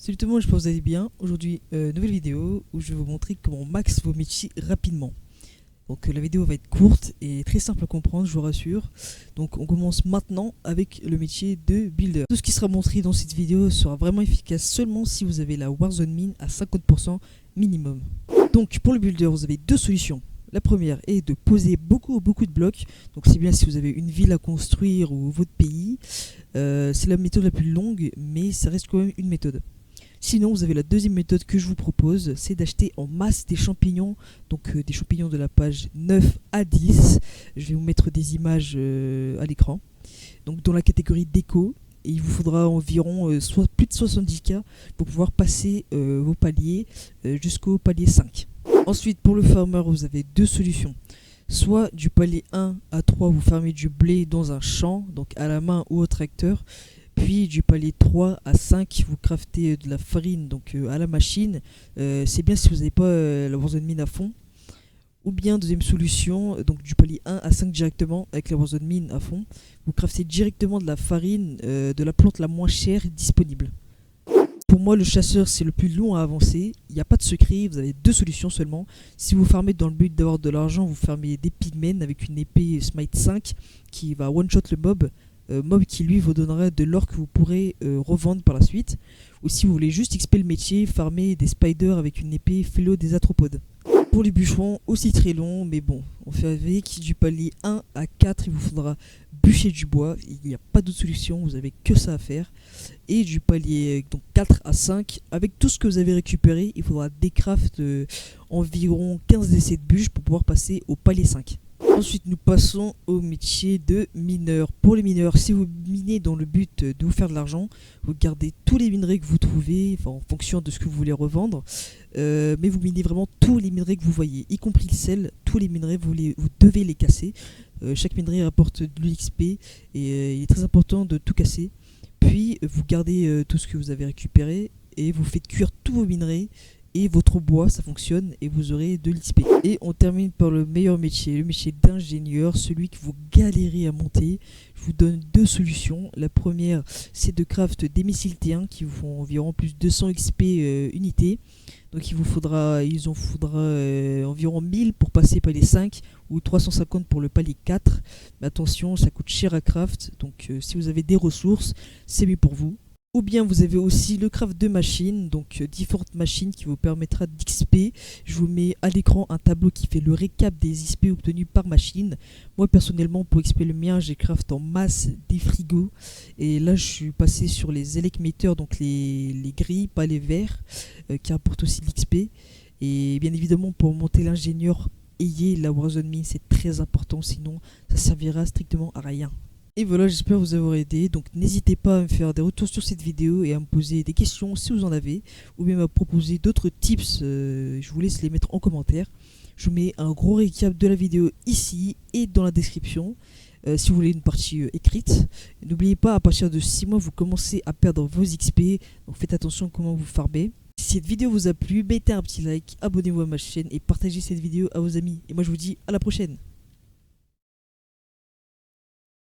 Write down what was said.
Salut tout le monde, j'espère que vous allez bien. Aujourd'hui, nouvelle vidéo où je vais vous montrer comment max vos métiers rapidement. Donc la vidéo va être courte et très simple à comprendre, je vous rassure. Donc on commence maintenant avec le métier de builder. Tout ce qui sera montré dans cette vidéo sera vraiment efficace seulement si vous avez la Warzone mine à 50% minimum. Donc pour le builder, vous avez deux solutions. La première est de poser beaucoup de blocs. Donc c'est bien si vous avez une ville à construire ou votre pays. C'est la méthode la plus longue, mais ça reste quand même une méthode. Sinon, vous avez la deuxième méthode que je vous propose, c'est d'acheter en masse des champignons, donc des champignons de la page 9 à 10. Je vais vous mettre des images à l'écran. Donc dans la catégorie déco, et il vous faudra environ plus de 70K pour pouvoir passer vos paliers jusqu'au palier 5. Ensuite, pour le farmer, vous avez deux solutions. Soit du palier 1 à 3, vous farmez du blé dans un champ, donc à la main ou au tracteur. Puis du palier 3 à 5, vous craftez de la farine donc à la machine. C'est bien si vous n'avez pas la Warzone mine à fond. Ou bien deuxième solution, donc du palier 1 à 5 directement avec la Warzone mine à fond. Vous craftez directement de la farine de la plante la moins chère disponible. Pour moi, le chasseur, c'est le plus long à avancer. Il n'y a pas de secret, vous avez deux solutions seulement. Si vous farmez dans le but d'avoir de l'argent, vous farmez des pigmen avec une épée Smite 5 qui va one-shot le mob. Mob qui lui vous donnera de l'or que vous pourrez revendre par la suite. Ou si vous voulez juste XP le métier, farmer des spiders avec une épée Phélo des Arthropodes. Pour les bûcherons, aussi très long, mais bon, on fait avec. Du palier 1 à 4, il vous faudra bûcher du bois. Il n'y a pas d'autre solution, vous avez que ça à faire. Et du palier donc 4 à 5, avec tout ce que vous avez récupéré, il faudra décraft environ 15 décès de bûches pour pouvoir passer au palier 5. Ensuite, nous passons au métier de mineur. Pour les mineurs, si vous minez dans le but de vous faire de l'argent, vous gardez tous les minerais que vous trouvez, en fonction de ce que vous voulez revendre. Mais vous minez vraiment tous les minerais que vous voyez, y compris le sel. Tous les minerais, vous devez les casser. Chaque minerai rapporte de l'XP et il est très important de tout casser. Puis, vous gardez tout ce que vous avez récupéré et vous faites cuire tous vos minerais. Et votre bois, ça fonctionne et vous aurez de l'XP. Et on termine par le meilleur métier, le métier d'ingénieur, celui que vous galérez à monter. Je vous donne deux solutions. La première, c'est de craft des missiles T1 qui vous font environ plus de 200 XP unités. Donc il en faudra environ 1000 pour passer palier 5 ou 350 pour le palier 4. Mais attention, ça coûte cher à craft. Donc si vous avez des ressources, c'est mieux pour vous. Ou bien vous avez aussi le craft de machines, donc différentes machines qui vous permettra d'XP. Je vous mets à l'écran un tableau qui fait le récap des XP obtenus par machine. Moi personnellement pour XP le mien j'ai craft en masse des frigos. Et là je suis passé sur les électeurs, donc les gris, pas les verts, qui apportent aussi de l'XP. Et bien évidemment pour monter l'ingénieur, ayez la Warzone mine, c'est très important, sinon ça servira strictement à rien. Et voilà, j'espère vous avoir aidé. Donc n'hésitez pas à me faire des retours sur cette vidéo et à me poser des questions si vous en avez, ou même à proposer d'autres tips. Je vous laisse les mettre en commentaire. Je vous mets un gros récap de la vidéo ici et dans la description. Si vous voulez une partie écrite. N'oubliez pas, à partir de 6 mois, vous commencez à perdre vos XP. Donc faites attention à comment vous farmez. Si cette vidéo vous a plu, mettez un petit like, abonnez-vous à ma chaîne et partagez cette vidéo à vos amis. Et moi je vous dis à la prochaine.